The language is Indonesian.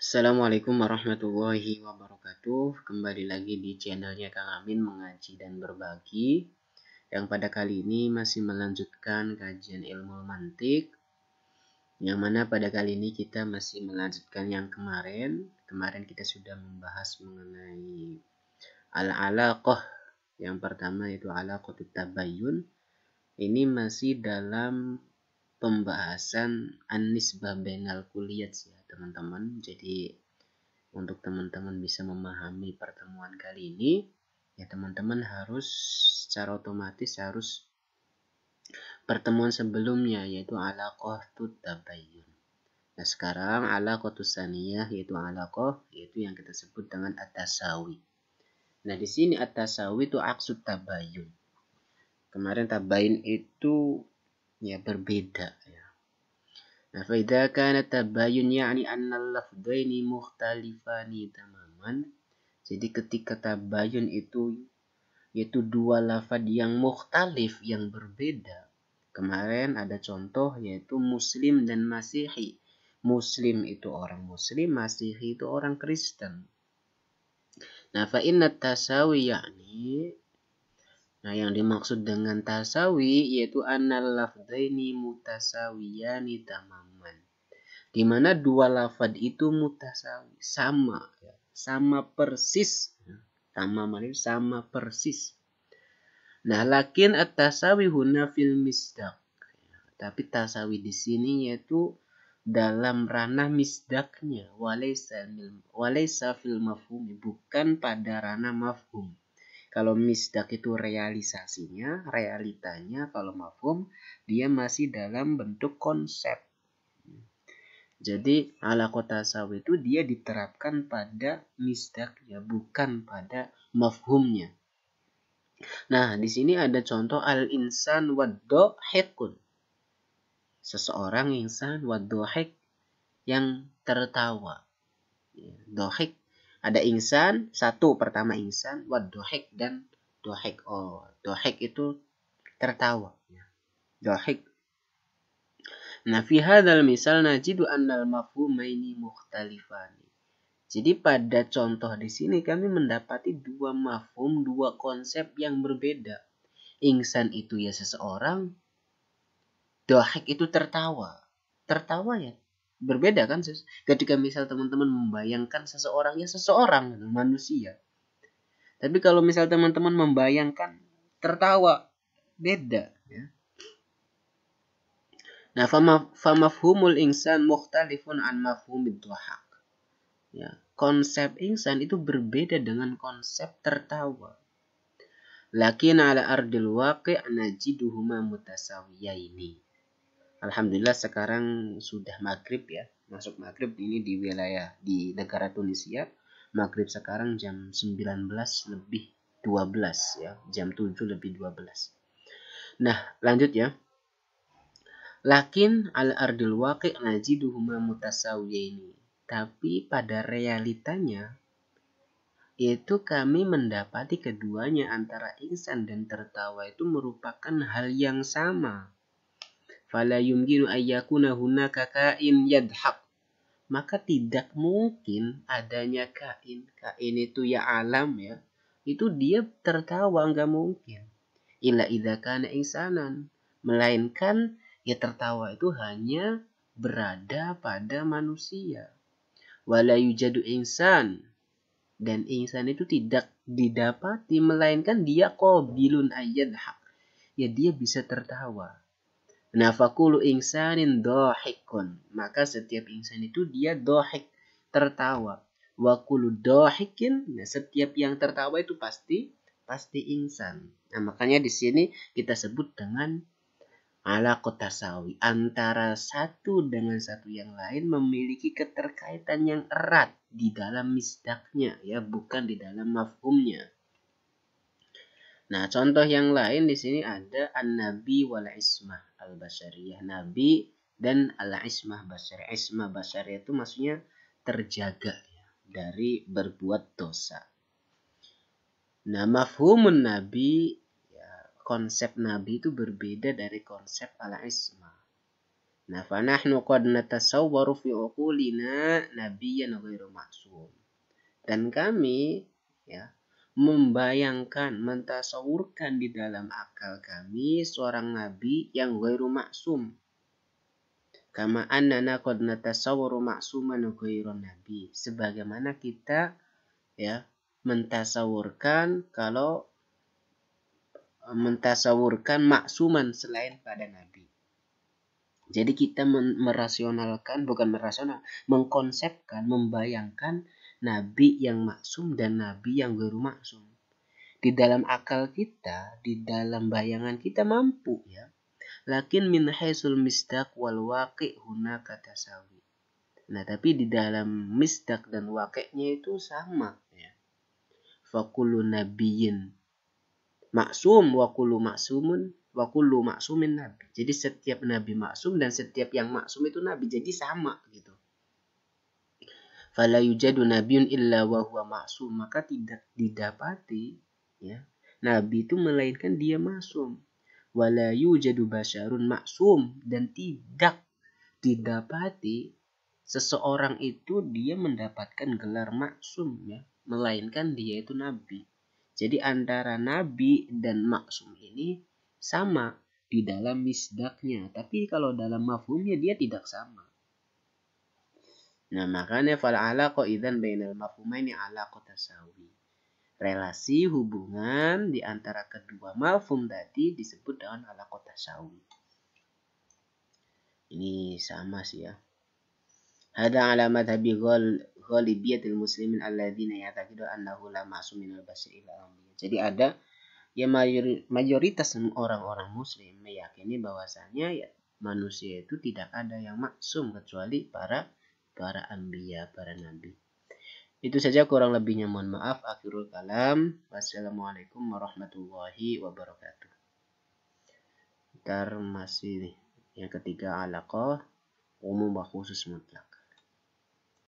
Assalamualaikum warahmatullahi wabarakatuh. Kembali lagi di channelnya Kang Amin mengaji dan berbagi. Yang pada kali ini masih melanjutkan kajian ilmu mantik. Yang mana pada kali ini kita masih melanjutkan yang kemarin. Kemarin kita sudah membahas mengenai al-alaqah. Yang pertama itu alaqatut tabayyun. Ini masih dalam pembahasan an-nisbah bainal kulliyat ya teman-teman. Jadi untuk teman-teman bisa memahami pertemuan kali ini, ya teman-teman harus secara otomatis harus pertemuan sebelumnya yaitu alaqahtut tabayyun. Nah sekarang alaqatus saniyah yaitu alaqah yaitu yang kita sebut dengan at-tasawi. Nah di sini at-tasawi itu aksud tabayyun. Kemarin tabayyun itu ya berbeda ya. Nah, فإذا كان التباين يعني أن اللفظين مختلفان تماما. Jadi ketika tabayun itu yaitu dua lafaz yang mukhtalif, yang berbeda. Kemarin ada contoh yaitu muslim dan masihi. Muslim itu orang muslim, masihi itu orang Kristen. Nah, fa inna tasawi yakni, nah yang dimaksud dengan tasawi yaitu annal lafdzaini mutasawiyani tamaman. Di mana dua lafaz itu mutasawi, sama ya, sama persis. Sama persis. Nah, lakin at-tasawi huna fil misdaq. Tapi tasawi di sini yaitu dalam ranah misdaknya, walaysa fil mafhum, bukan pada ranah mafhum. Kalau misdak itu realisasinya, realitanya, kalau mafhum dia masih dalam bentuk konsep. Jadi alaqah tasawi itu dia diterapkan pada misdaknya, bukan pada mafhumnya. Nah, di sini ada contoh al-insan wad-dhahikun. Seseorang insan wad-dhahik yang tertawa. Dhahik ada insan, satu pertama insan, wad-dhahik dan dhahik. Oh, dhahik itu tertawa. Dhahik. Nah, fi hadzal misal najidu annal mafhumaini mukhtalifani. Jadi pada contoh di sini kami mendapati dua mafhum, dua konsep yang berbeda. Insan itu ya seseorang, dhahik itu tertawa. Tertawa ya berbeda kan? Ketika misal teman-teman membayangkan seseorang ya seseorang, manusia. Tapi kalau misal teman-teman membayangkan tertawa, beda ya. Nah, famafhumul insan mukhtalifun an mafhumid dhahak. Ya, konsep insan itu berbeda dengan konsep tertawa. Lakin ala ardil waqi' najiduhuma mutasawiyaini. Alhamdulillah sekarang sudah maghrib ya. Masuk maghrib ini di wilayah di negara Tunisia. Maghrib sekarang jam 19 lebih 12 ya. Jam 7 lebih 12. Nah, lanjut ya. Lakin ala ardil waqi' najiduhuma mutasawiyaini. Tapi pada realitanya yaitu kami mendapati keduanya antara insan dan tertawa itu merupakan hal yang sama. Fala yumkinu ayyakuna hunaka kain yadhaq. Maka tidak mungkin adanya kain. Kain itu ya alam ya. Itu dia tertawa, enggak mungkin. Illa idza kana insanan. Melainkan ya tertawa itu hanya berada pada manusia. Wala yujadu insan. Dan insan itu tidak didapati melainkan dia qabilun ayyadhaq. Ya dia bisa tertawa. Nah, fakulu insanin dhahikun. Maka setiap insan itu dia dhahik, tertawa. Wa kullu dhahikin, nah setiap yang tertawa itu pasti insan. Nah, makanya di sini kita sebut dengan alaqah tasawi. Antara satu dengan satu yang lain memiliki keterkaitan yang erat di dalam misdaknya ya, bukan di dalam mafhumnya. Nah, contoh yang lain di sini ada an-nabi wal ismah al-basyariyah. Nabi dan al-ismah basyariyah. Ismah basyariyah itu maksudnya terjaga ya, dari berbuat dosa. Nah, mafhumun nabi, ya, konsep nabi itu berbeda dari konsep al-ismah. Nah, fanahnu qad natasawwaru fi uqulina nabiyyan ghairu ma'sum. Dan kami ya membayangkan, mentasawurkan di dalam akal kami seorang nabi yang ghairu ma'sum. Kama annana qad natasawwaru ma'suman ghairu nabi. Sebagaimana kita ya mentasawurkan maksuman selain pada nabi. Jadi kita mengkonsepkan, membayangkan nabi yang maksum dan nabi yang ghairu maksum. Di dalam akal kita, di dalam bayangan kita mampu ya. Lakin min haisul misdaq wal waqi' hunaka tasawi. Nah, tapi di dalam misdaq dan waqi'nya itu sama ya. Fa kullu nabiyyin maksum wa kullu maksumin nabi. Jadi setiap nabi maksum dan setiap yang maksum itu nabi. Jadi sama gitu. Fala yujadu nabiyyun illa wa huwa maksum. Maka tidak didapati ya, nabi itu melainkan dia maksum. Wala yujadu basyarun maksum. Dan tidak didapati seseorang itu dia mendapatkan gelar maksum ya, melainkan dia itu nabi. Jadi antara nabi dan maksum ini sama di dalam misdaknya, tapi kalau dalam mafhumnya dia tidak sama. Nah, makanya fal alaqah idzan bainal mafhumaini alaqah tasawi. Relasi hubungan di antara kedua mafhum tadi disebut dengan alaqah tasawi. Ini sama sih ya. Hada ala madhabi ghalibiyatil muslimin alladzina ya'taqidu annahu la ma'sum minal basri illa anbiya. Jadi ada ya mayoritas orang-orang muslim meyakini bahwasanya ya manusia itu tidak ada yang maksum kecuali para anbiya, para nabi. Itu saja, kurang lebihnya mohon maaf. Akhirul kalam. Wassalamualaikum warahmatullahi wabarakatuh. Ntar masih yang ketiga alaqah umum wa khusus mutlak.